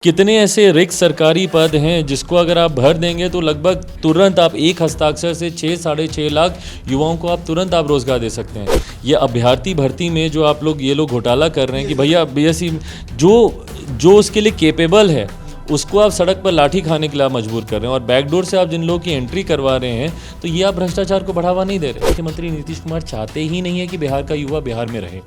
कितने ऐसे रिक्त सरकारी पद हैं जिसको अगर आप भर देंगे तो लगभग तुरंत आप एक हस्ताक्षर से 6-6.5 लाख युवाओं को आप तुरंत आप रोजगार दे सकते हैं। ये अभ्यर्थी भर्ती में जो आप लोग ये लोग घोटाला कर रहे हैं कि भैया बीएससी जो उसके लिए केपेबल है उसको आप सड़क पर लाठी खाने के लिए आप मजबूर कर रहे हैं और बैकडोर से आप जिन लोगों की एंट्री करवा रहे हैं तो ये आप भ्रष्टाचार को बढ़ावा नहीं दे रहे। मुख्यमंत्री नीतीश कुमार चाहते ही नहीं है कि बिहार का युवा बिहार में रहे,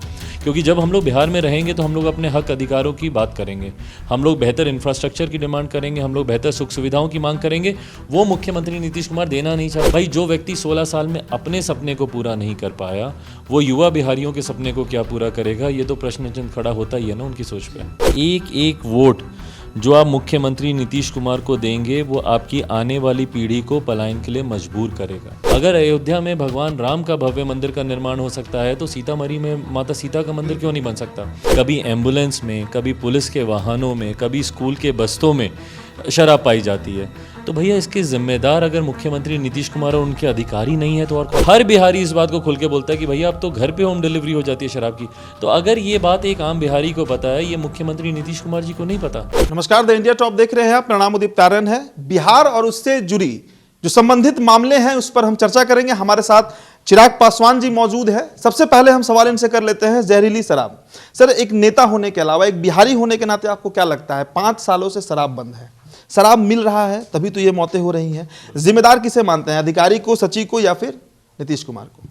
क्योंकि जब हम लोग बिहार में रहेंगे तो हम लोग अपने हक अधिकारों की बात करेंगे, हम लोग बेहतर इंफ्रास्ट्रक्चर की डिमांड करेंगे, हम लोग बेहतर सुख सुविधाओं की मांग करेंगे। वो मुख्यमंत्री नीतीश कुमार देना नहीं चाहते। भाई जो व्यक्ति 16 साल में अपने सपने को पूरा नहीं कर पाया वो युवा बिहारियों के सपने को क्या पूरा करेगा? ये तो प्रश्न चिन्ह खड़ा होता ही है ना उनकी सोच पे। एक एक वोट जो आप मुख्यमंत्री नीतीश कुमार को देंगे वो आपकी आने वाली पीढ़ी को पलायन के लिए मजबूर करेगा। अगर अयोध्या में भगवान राम का भव्य मंदिर का निर्माण हो सकता है तो सीतामढ़ी में माता सीता का मंदिर क्यों नहीं बन सकता? कभी एम्बुलेंस में, कभी पुलिस के वाहनों में, कभी स्कूल के बस्तों में शराब पाई जाती है। तो भैया इसके जिम्मेदार अगर मुख्यमंत्री नीतीश कुमार और उनके अधिकारी नहीं है तो और हर बिहारी इस बात को खुल के बोलता है कि भैया अब तो घर पे होम डिलीवरी हो जाती है शराब की। तो अगर ये बात एक आम बिहारी को पता है, ये मुख्यमंत्री नीतीश कुमार जी को नहीं पता। नमस्कार, द इंडिया टॉप देख रहे हैं आप। प्रणाम, उदित तारन है। बिहार और उससे जुड़ी जो संबंधित मामले हैं उस पर हम चर्चा करेंगे। हमारे साथ चिराग पासवान जी मौजूद है। सबसे पहले हम सवाल इनसे कर लेते हैं, जहरीली शराब। सर, एक नेता होने के अलावा एक बिहारी होने के नाते आपको क्या लगता है? 5 सालों से शराब बंद है, शराब मिल रहा है, तभी तो ये मौतें हो रही हैं। जिम्मेदार किसे मानते हैं, अधिकारी को, सचिव को, या फिर नीतीश कुमार को?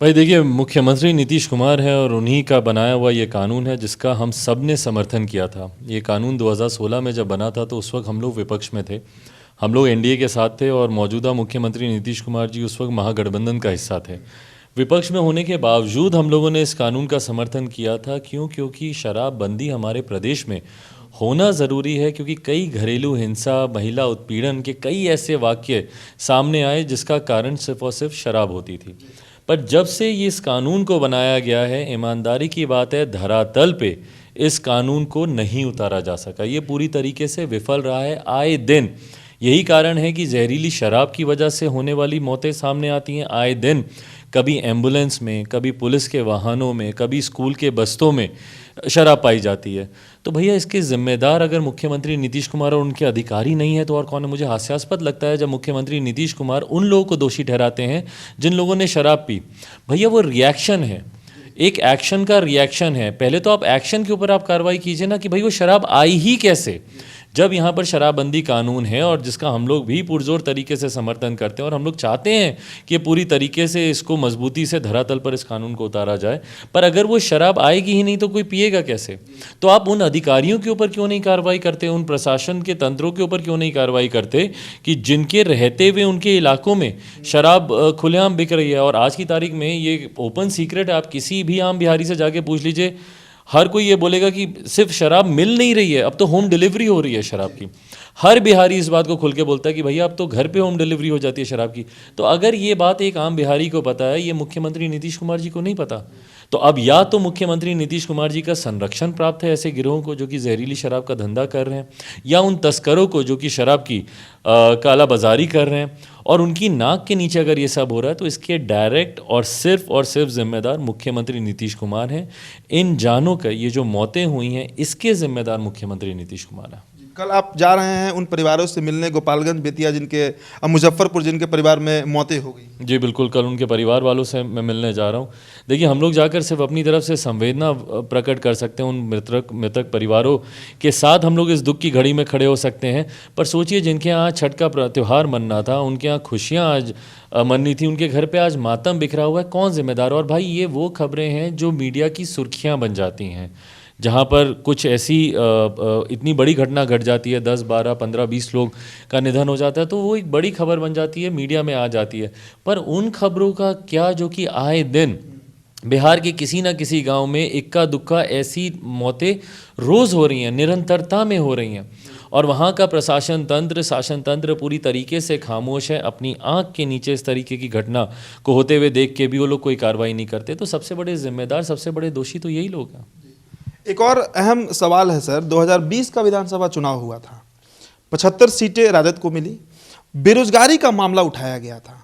भाई देखिए, मुख्यमंत्री नीतीश कुमार है और उन्हीं का बनाया हुआ ये कानून है जिसका हम सब ने समर्थन किया था। ये कानून 2016 में जब बना था तो उस वक्त हम लोग विपक्ष में थे, हम लोग एनडीए के साथ थे और मौजूदा मुख्यमंत्री नीतीश कुमार जी उस वक्त महागठबंधन का हिस्सा थे। विपक्ष में होने के बावजूद हम लोगों ने इस कानून का समर्थन किया था। क्योंकि शराबबंदी हमारे प्रदेश में होना ज़रूरी है, क्योंकि कई घरेलू हिंसा, महिला उत्पीड़न के कई ऐसे वाक्य सामने आए जिसका कारण सिर्फ और सिर्फ शराब होती थी। पर जब से ये इस कानून को बनाया गया है, ईमानदारी की बात है, धरातल पे इस कानून को नहीं उतारा जा सका। ये पूरी तरीके से विफल रहा है। आए दिन यही कारण है कि जहरीली शराब की वजह से होने वाली मौतें सामने आती हैं। आए दिन कभी एम्बुलेंस में, कभी पुलिस के वाहनों में, कभी स्कूल के बस्तों में शराब पाई जाती है। तो भैया इसके जिम्मेदार अगर मुख्यमंत्री नीतीश कुमार और उनके अधिकारी नहीं है तो और कौन है? मुझे हास्यास्पद लगता है जब मुख्यमंत्री नीतीश कुमार उन लोगों को दोषी ठहराते हैं जिन लोगों ने शराब पी। भैया वो रिएक्शन है, एक एक्शन का रिएक्शन है। पहले तो आप एक्शन के ऊपर आप कार्रवाई कीजिए ना कि भाई वो शराब आई ही कैसे। जब यहाँ पर शराबबंदी कानून है और जिसका हम लोग भी पुरजोर तरीके से समर्थन करते हैं और हम लोग चाहते हैं कि पूरी तरीके से इसको मजबूती से धरातल पर इस कानून को उतारा जाए, पर अगर वो शराब आएगी ही नहीं तो कोई पिएगा कैसे? तो आप उन अधिकारियों के ऊपर क्यों नहीं कार्रवाई करते, उन प्रशासन के तंत्रों के ऊपर क्यों नहीं कार्रवाई करते कि जिनके रहते हुए उनके इलाकों में शराब खुलेआम बिक रही है? और आज की तारीख में ये ओपन सीक्रेट है, आप किसी भी आम बिहारी से जाके पूछ लीजिए, हर कोई ये बोलेगा कि सिर्फ शराब मिल नहीं रही है, अब तो होम डिलीवरी हो रही है शराब की। हर बिहारी इस बात को खुल के बोलता है कि भैया अब तो घर पे होम डिलीवरी हो जाती है शराब की। तो अगर ये बात एक आम बिहारी को पता है, ये मुख्यमंत्री नीतीश कुमार जी को नहीं पता, तो अब या तो मुख्यमंत्री नीतीश कुमार जी का संरक्षण प्राप्त है ऐसे गिरोहों को जो कि जहरीली शराब का धंधा कर रहे हैं, या उन तस्करों को जो कि शराब की कालाबाजारी कर रहे हैं, और उनकी नाक के नीचे अगर ये सब हो रहा है तो इसके डायरेक्ट और सिर्फ जिम्मेदार मुख्यमंत्री नीतीश कुमार हैं। इन जानों का ये जो मौतें हुई हैं इसके जिम्मेदार मुख्यमंत्री नीतीश कुमार हैं। कल आप जा रहे हैं उन परिवारों से मिलने, गोपालगंज, बेतिया, जिनके मुजफ्फरपुर, जिनके परिवार में मौतें हो गई। जी बिल्कुल, कल उनके परिवार वालों से मैं मिलने जा रहा हूँ। देखिए, हम लोग जाकर सिर्फ अपनी तरफ से संवेदना प्रकट कर सकते हैं, उन मृतक परिवारों के साथ हम लोग इस दुख की घड़ी में खड़े हो सकते हैं। पर सोचिए, जिनके यहाँ छठ का त्यौहार मनना था, उनके यहाँ खुशियाँ आज मननी थी, उनके घर पे आज मातम बिखरा हुआ है, कौन जिम्मेदार? और भाई ये वो खबरें हैं जो मीडिया की सुर्खियाँ बन जाती हैं, जहाँ पर कुछ ऐसी इतनी बड़ी घटना घट जाती है, 10, 12, 15, 20 लोग का निधन हो जाता है, तो वो एक बड़ी खबर बन जाती है, मीडिया में आ जाती है। पर उन खबरों का क्या जो कि आए दिन बिहार के किसी न किसी गांव में इक्का दुक्का ऐसी मौतें रोज़ हो रही हैं, निरंतरता में हो रही हैं, और वहाँ का प्रशासन तंत्र, शासन तंत्र पूरी तरीके से खामोश है। अपनी आंख के नीचे इस तरीके की घटना को होते हुए देख के भी वो लोग कोई कार्रवाई नहीं करते। तो सबसे बड़े जिम्मेदार, सबसे बड़े दोषी तो यही लोग हैं। एक और अहम सवाल है सर, 2020 का विधानसभा चुनाव हुआ था, 75 सीटें राजद को मिली, बेरोजगारी का मामला उठाया गया था,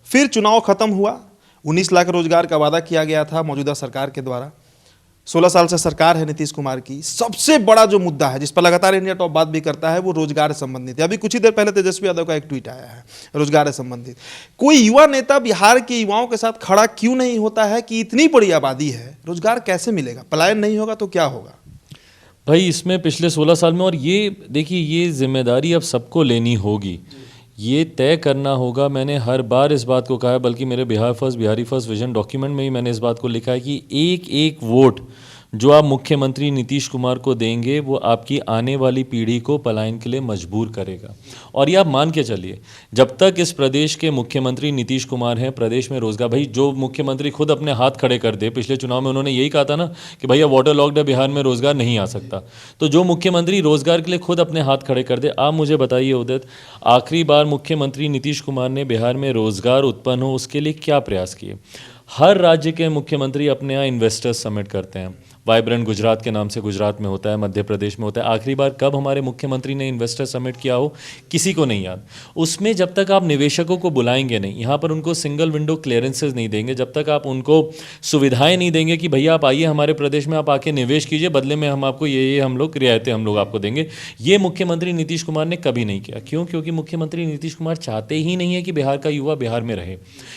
फिर चुनाव खत्म हुआ, 19 लाख रोजगार का वादा किया गया था मौजूदा सरकार के द्वारा, 16 साल से सरकार है नीतीश कुमार की, सबसे बड़ा जो मुद्दा है जिस पर लगातार इंडिया टॉप बात भी करता है वो रोजगार से संबंधित है। अभी कुछ ही देर पहले तेजस्वी यादव का एक ट्वीट आया है रोजगार से संबंधित। कोई युवा नेता बिहार के युवाओं के साथ खड़ा क्यों नहीं होता है कि इतनी बड़ी आबादी है, रोजगार कैसे मिलेगा, पलायन नहीं होगा तो क्या होगा? भाई इसमें पिछले 16 साल में, और ये देखिए ये जिम्मेदारी अब सबको लेनी होगी, ये तय करना होगा। मैंने हर बार इस बात को कहा है, बल्कि मेरे Bihar first Bihari first vision document में ही मैंने इस बात को लिखा है कि एक एक वोट जो आप मुख्यमंत्री नीतीश कुमार को देंगे वो आपकी आने वाली पीढ़ी को पलायन के लिए मजबूर करेगा। और ये आप मान के चलिए, जब तक इस प्रदेश के मुख्यमंत्री नीतीश कुमार हैं, प्रदेश में रोजगार, भाई जो मुख्यमंत्री खुद अपने हाथ खड़े कर दे, पिछले चुनाव में उन्होंने यही कहा था ना कि भैया वाटर लॉक्ड है, बिहार में रोजगार नहीं आ सकता। तो जो मुख्यमंत्री रोजगार के लिए खुद अपने हाथ खड़े कर दे, आप मुझे बताइए उदित, आखिरी बार मुख्यमंत्री नीतीश कुमार ने बिहार में रोजगार उत्पन्न हो उसके लिए क्या प्रयास किए? हर राज्य के मुख्यमंत्री अपने यहाँ इन्वेस्टर्स समिट करते हैं। वाइब्रेंट गुजरात के नाम से गुजरात में होता है, मध्य प्रदेश में होता है। आखिरी बार कब हमारे मुख्यमंत्री ने इन्वेस्टर समिट किया हो, किसी को नहीं याद। उसमें जब तक आप निवेशकों को बुलाएंगे नहीं, यहाँ पर उनको सिंगल विंडो क्लियरेंसेज नहीं देंगे, जब तक आप उनको सुविधाएं नहीं देंगे कि भैया आप आइए हमारे प्रदेश में, आप आके निवेश कीजिए, बदले में हम आपको ये हम लोग रियायतें हम लोग आपको देंगे, ये मुख्यमंत्री नीतीश कुमार ने कभी नहीं किया। क्यों? क्योंकि मुख्यमंत्री नीतीश कुमार चाहते ही नहीं है कि बिहार का युवा बिहार में रहे।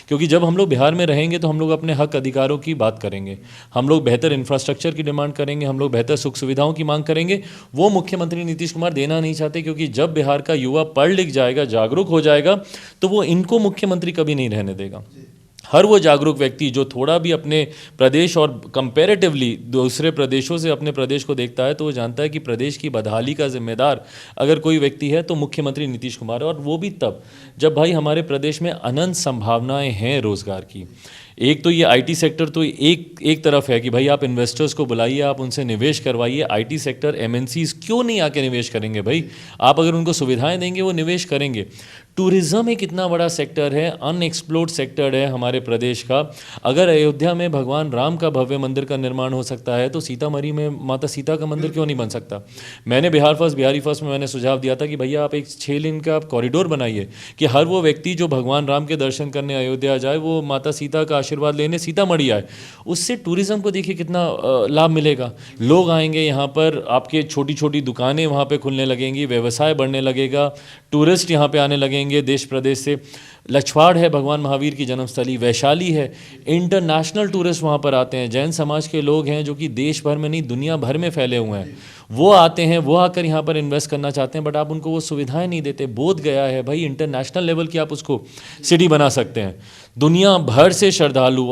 क्योंकि जब हम लोग बिहार में रहेंगे तो हम लोग अपने हक अधिकारों की बात करेंगे, हम लोग बेहतर इंफ्रास्ट्रक्चर की डिमांड करेंगे, हम लोग बेहतर सुख सुविधाओं की मांग करेंगे। वो मुख्यमंत्री नीतीश कुमार देना नहीं चाहते, क्योंकि जब बिहार का युवा पढ़ लिख जाएगा, जागरूक हो जाएगा, तो वो इनको मुख्यमंत्री कभी नहीं रहने देगा। हर वो जागरूक व्यक्ति जो थोड़ा भी अपने प्रदेश और कंपैरेटिवली दूसरे प्रदेशों से अपने प्रदेश को देखता है, तो वो जानता है कि प्रदेश की बदहाली का जिम्मेदार अगर कोई व्यक्ति है तो मुख्यमंत्री नीतीश कुमार है। और वो भी तब जब भाई हमारे प्रदेश में अनंत संभावनाएं हैं रोजगार की। एक तो ये आईटी सेक्टर तो एक तरफ है कि भाई आप इन्वेस्टर्स को बुलाइए, आप उनसे निवेश करवाइए। आईटी सेक्टर, एमएनसीज क्यों नहीं आके निवेश करेंगे भाई? आप अगर उनको सुविधाएं देंगे वो निवेश करेंगे। टूरिज़्म एक इतना बड़ा सेक्टर है, अनएक्सप्लोर्ड सेक्टर है हमारे प्रदेश का। अगर अयोध्या में भगवान राम का भव्य मंदिर का निर्माण हो सकता है तो सीतामढ़ी में माता सीता का मंदिर क्यों नहीं बन सकता? मैंने बिहार फर्स्ट बिहारी फर्स्ट में मैंने सुझाव दिया था कि भैया आप एक 6 लेन का आप कॉरिडोर बनाइए कि हर वो व्यक्ति जो भगवान राम के दर्शन करने अयोध्या जाए वो माता सीता का आशीर्वाद लेने सीतामढ़ी आए। उससे टूरिज़्म को देखिए कितना लाभ मिलेगा। लोग आएंगे यहाँ पर, आपके छोटी छोटी दुकानें वहाँ पे खुलने लगेंगी, व्यवसाय बढ़ने लगेगा, टूरिस्ट यहाँ पे आने लगेंगे देश प्रदेश से। लछवाड़ है भगवान महावीर की जन्मस्थली, वैशाली है, इंटरनेशनल टूरिस्ट वहाँ पर आते हैं। जैन समाज के लोग हैं जो कि देश भर में नहीं दुनिया भर में फैले हुए हैं, वो आते हैं, वो आकर यहाँ पर इन्वेस्ट करना चाहते हैं, बट आप उनको वो सुविधाएं नहीं देते। बोध गया है भाई, इंटरनेशनल लेवल की आप उसको सिटी बना सकते हैं। दुनिया भर से श्रद्धालु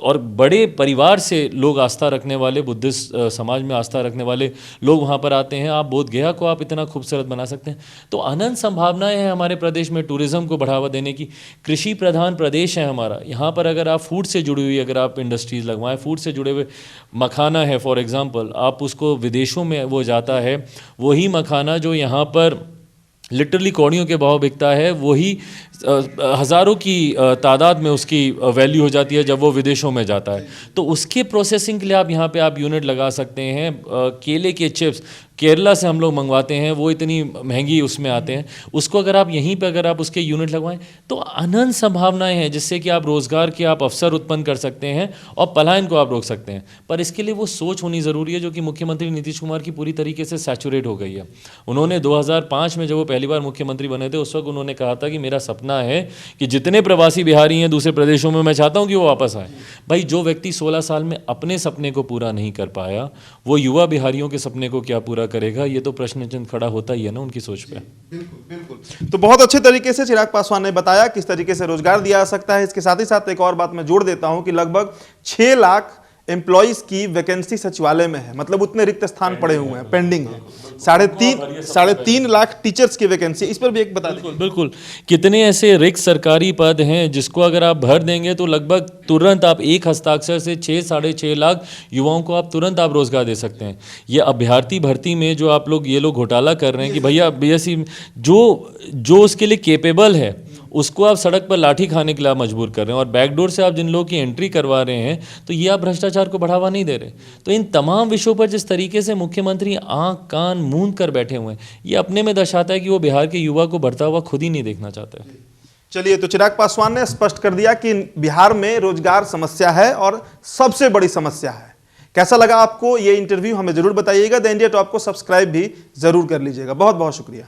और बड़े परिवार से लोग आस्था रखने वाले, बुद्धिस्ट समाज में आस्था रखने वाले लोग वहाँ पर आते हैं। आप बोध गया को आप इतना खूबसूरत बना सकते हैं। तो अनंत संभावनाएं हैं हमारे प्रदेश में टूरिज़्म को बढ़ावा देने की। कृषि प्रधान प्रदेश है हमारा, यहाँ पर अगर आप फूड से जुड़ी हुई अगर आप इंडस्ट्रीज़ लगवाएं, फूड से जुड़े हुए मखाना है फॉर एग्जांपल, आप उसको विदेशों में वो जाता है, वही मखाना जो यहाँ पर लिटरली कौड़ियों के भाव बिकता है, वही हज़ारों की तादाद में उसकी वैल्यू हो जाती है जब वो विदेशों में जाता है। तो उसके प्रोसेसिंग के लिए आप यहाँ पे आप यूनिट लगा सकते हैं। केले के चिप्स केरला से हम लोग मंगवाते हैं, वो इतनी महंगी उसमें आते हैं, उसको अगर आप यहीं पे अगर आप उसके यूनिट लगवाएं तो अनंत संभावनाएं हैं जिससे कि आप रोज़गार के आप अवसर उत्पन्न कर सकते हैं और पलायन को आप रोक सकते हैं। पर इसके लिए वो सोच होनी ज़रूरी है जो कि मुख्यमंत्री नीतीश कुमार की पूरी तरीके से सैचुरेट हो गई है। उन्होंने 2005 में जब वो पहली बार मुख्यमंत्री बने थे उस वक्त उन्होंने कहा था कि मेरा सपना है कि जितने प्रवासी बिहारी हैं दूसरे प्रदेशों में, मैं चाहता हूं कि वो वापस आए। भाई जो व्यक्ति 16 साल में अपने सपने को पूरा नहीं कर पाया, वो युवा बिहारियों के सपने को क्या पूरा करेगा? ये तो प्रश्न चिन्ह खड़ा होता ही है ना उनकी सोच पे। बिल्कुल बिल्कुल। तो बहुत अच्छे तरीके से चिराग पासवान ने बताया किस तरीके से रोजगार दिया जा सकता है। इसके साथ ही साथ एक और बात मैं जोड़ देता हूं कि लगभग 6 लाख एम्प्लॉइज की वैकेंसी सचिवालय में है, मतलब उतने रिक्त स्थान पड़े हुए हैं, पेंडिंग है। 3.5 लाख टीचर्स की वैकेंसी, इस पर भी एक बता दें। बिल्कुल, कितने ऐसे रिक्त सरकारी पद हैं जिसको अगर आप भर देंगे तो लगभग तुरंत आप एक हस्ताक्षर से 6-6.5 लाख युवाओं को आप तुरंत आप रोजगार दे सकते हैं। ये अभ्यर्थी भर्ती में जो आप लोग ये लोग घोटाला कर रहे हैं कि भैया बीएससी जो उसके लिए केपेबल है उसको आप सड़क पर लाठी खाने के लिए आप मजबूर कर रहे हैं, और बैकडोर से आप जिन लोगों की एंट्री करवा रहे हैं, तो ये आप भ्रष्टाचार को बढ़ावा नहीं दे रहे। तो इन तमाम विषयों पर जिस तरीके से मुख्यमंत्री आंख कान मूंद कर बैठे हुए हैं, ये अपने में दर्शाता है कि वो बिहार के युवा को बढ़ता हुआ खुद ही नहीं देखना चाहते। चलिए, तो चिराग पासवान ने स्पष्ट कर दिया कि बिहार में रोजगार समस्या है और सबसे बड़ी समस्या है। कैसा लगा आपको ये इंटरव्यू हमें जरूर बताइएगा। द इंडिया टॉप को सब्सक्राइब भी जरूर कर लीजिएगा। बहुत बहुत शुक्रिया।